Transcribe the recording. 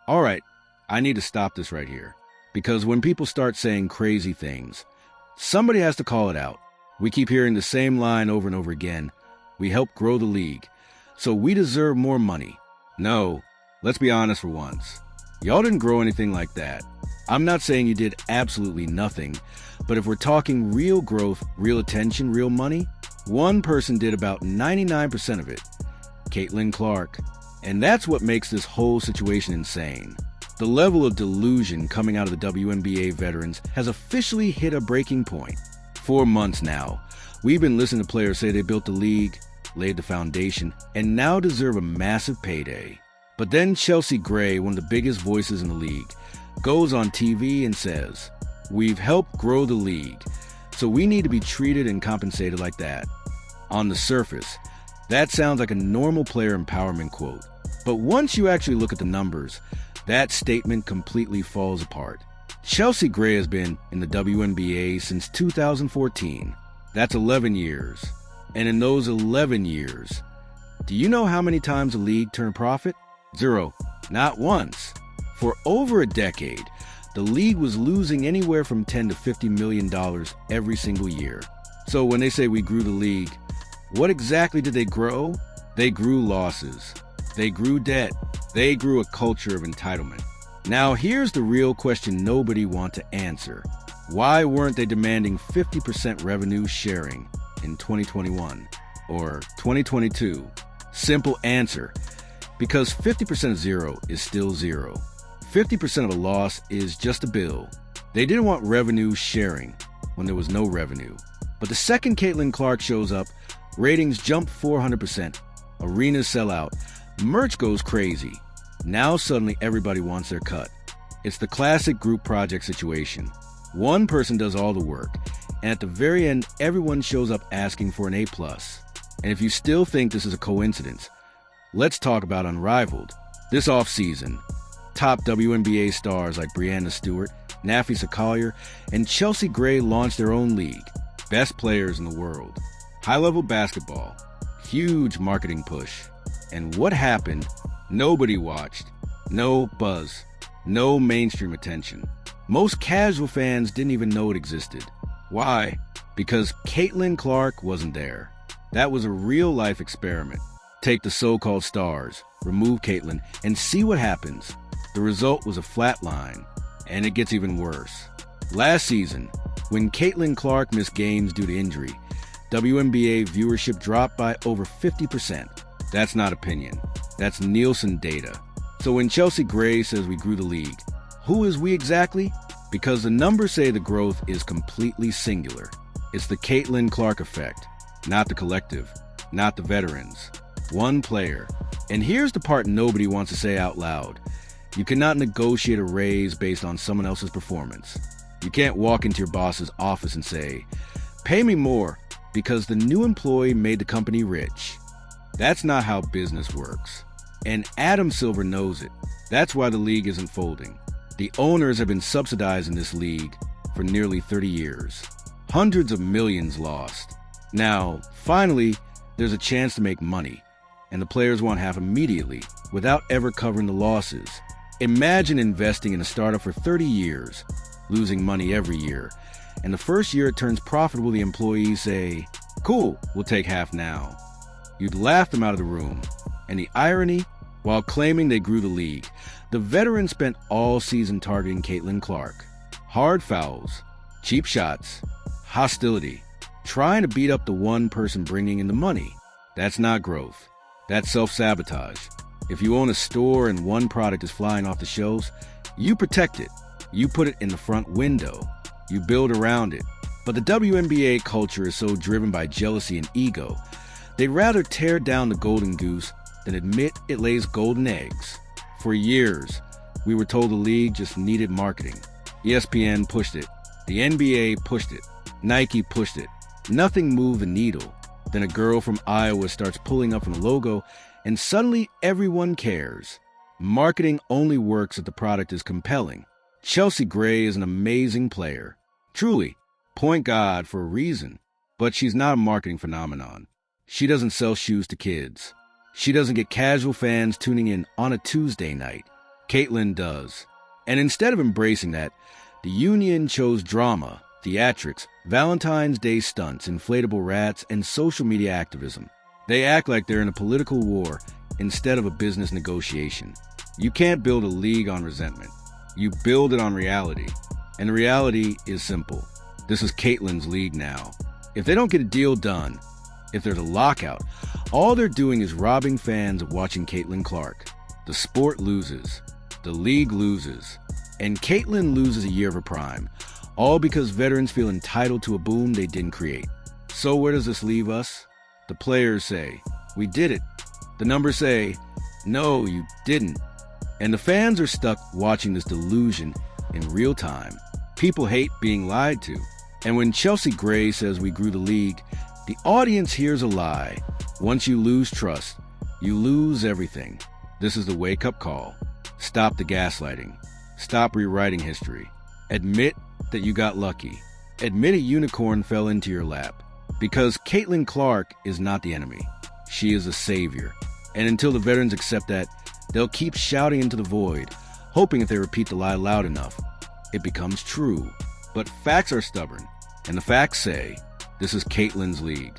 All right, I need to stop this right here. Because when people start saying crazy things, somebody has to call it out. We keep hearing the same line over and over again. We help grow the league, so we deserve more money. No, let's be honest for once. Y'all didn't grow anything like that. I'm not saying you did absolutely nothing, but if we're talking real growth, real attention, real money, one person did about 99% of it. Caitlin Clark. And that's what makes this whole situation insane. The level of delusion coming out of the WNBA veterans has officially hit a breaking point. 4 months now, we've been listening to players say they built the league, laid the foundation, and now deserve a massive payday. But then Chelsea Gray, one of the biggest voices in the league, goes on TV and says, "We've helped grow the league, so we need to be treated and compensated like that." On the surface, that sounds like a normal player empowerment quote. But once you actually look at the numbers, that statement completely falls apart. Chelsea Gray has been in the WNBA since 2014. That's 11 years. And in those 11 years, do you know how many times the league turned profit? 0. Not once. For over a decade, the league was losing anywhere from $10 to $50 million every single year. So when they say we grew the league, what exactly did they grow? They grew losses. They grew debt. They grew a culture of entitlement. Now here's the real question nobody wants to answer. Why weren't they demanding 50% revenue sharing in 2021 or 2022? Simple answer. Because 50% of zero is still zero. 50% of a loss is just a bill. They didn't want revenue sharing when there was no revenue. But the second Caitlin Clark shows up, ratings jump 400%, arenas sell out, merch goes crazy. Now suddenly everybody wants their cut. It's the classic group project situation. One person does all the work, and at the very end, everyone shows up asking for an A+. And if you still think this is a coincidence, let's talk about Unrivaled. This offseason, top WNBA stars like Breanna Stewart, Nafisa Collier, and Chelsea Gray launched their own league. Best players in the world. High-level basketball. Huge marketing push. And what happened? Nobody watched. No buzz. No mainstream attention. Most casual fans didn't even know it existed. Why? Because Caitlin Clark wasn't there. That was a real-life experiment. Take the so-called stars, remove Caitlin, and see what happens. The result was a flat line, and it gets even worse. Last season, when Caitlin Clark missed games due to injury, WNBA viewership dropped by over 50%. That's not opinion. That's Nielsen data. So when Chelsea Gray says we grew the league, who is we exactly? Because the numbers say the growth is completely singular. It's the Caitlin Clark effect, not the collective, not the veterans. One player. And here's the part nobody wants to say out loud. You cannot negotiate a raise based on someone else's performance. You can't walk into your boss's office and say, "Pay me more because the new employee made the company rich." That's not how business works. And Adam Silver knows it. That's why the league isn't folding. The owners have been subsidizing this league for nearly 30 years. Hundreds of millions lost. Now, finally, there's a chance to make money, and the players want half immediately without ever covering the losses. Imagine investing in a startup for 30 years, losing money every year, and the first year it turns profitable, the employees say, "Cool, we'll take half now." You'd laugh them out of the room. And the irony, while claiming they grew the league, the veterans spent all season targeting Caitlin Clark. Hard fouls, cheap shots, hostility, trying to beat up the one person bringing in the money. That's not growth. That's self-sabotage. If you own a store and one product is flying off the shelves, you protect it. You put it in the front window. You build around it. But the WNBA culture is so driven by jealousy and ego, they'd rather tear down the golden goose than admit it lays golden eggs. For years, we were told the league just needed marketing. ESPN pushed it. The NBA pushed it. Nike pushed it. Nothing moved the needle. Then a girl from Iowa starts pulling up from the logo, and suddenly everyone cares. Marketing only works if the product is compelling. Chelsea Gray is an amazing player. Truly, point guard for a reason. But she's not a marketing phenomenon. She doesn't sell shoes to kids. She doesn't get casual fans tuning in on a Tuesday night. Caitlyn does. And instead of embracing that, the union chose drama, theatrics, Valentine's Day stunts, inflatable rats, and social media activism. They act like they're in a political war instead of a business negotiation. You can't build a league on resentment. You build it on reality. And the reality is simple. This is Caitlyn's league now. If they don't get a deal done, if there's a lockout, all they're doing is robbing fans of watching Caitlyn Clark. The sport loses. The league loses. And Caitlyn loses a year of her prime, all because veterans feel entitled to a boom they didn't create. So where does this leave us? The players say, "We did it." The numbers say, "No, you didn't." And the fans are stuck watching this delusion in real time. People hate being lied to. And when Chelsea Gray says we grew the league, the audience hears a lie. Once you lose trust, you lose everything. This is the wake-up call. Stop the gaslighting. Stop rewriting history. Admit that you got lucky. Admit a unicorn fell into your lap. Because Caitlyn Clark is not the enemy. She is a savior. And until the veterans accept that, they'll keep shouting into the void, hoping if they repeat the lie loud enough, it becomes true. But facts are stubborn, and the facts say, this is Caitlyn's league.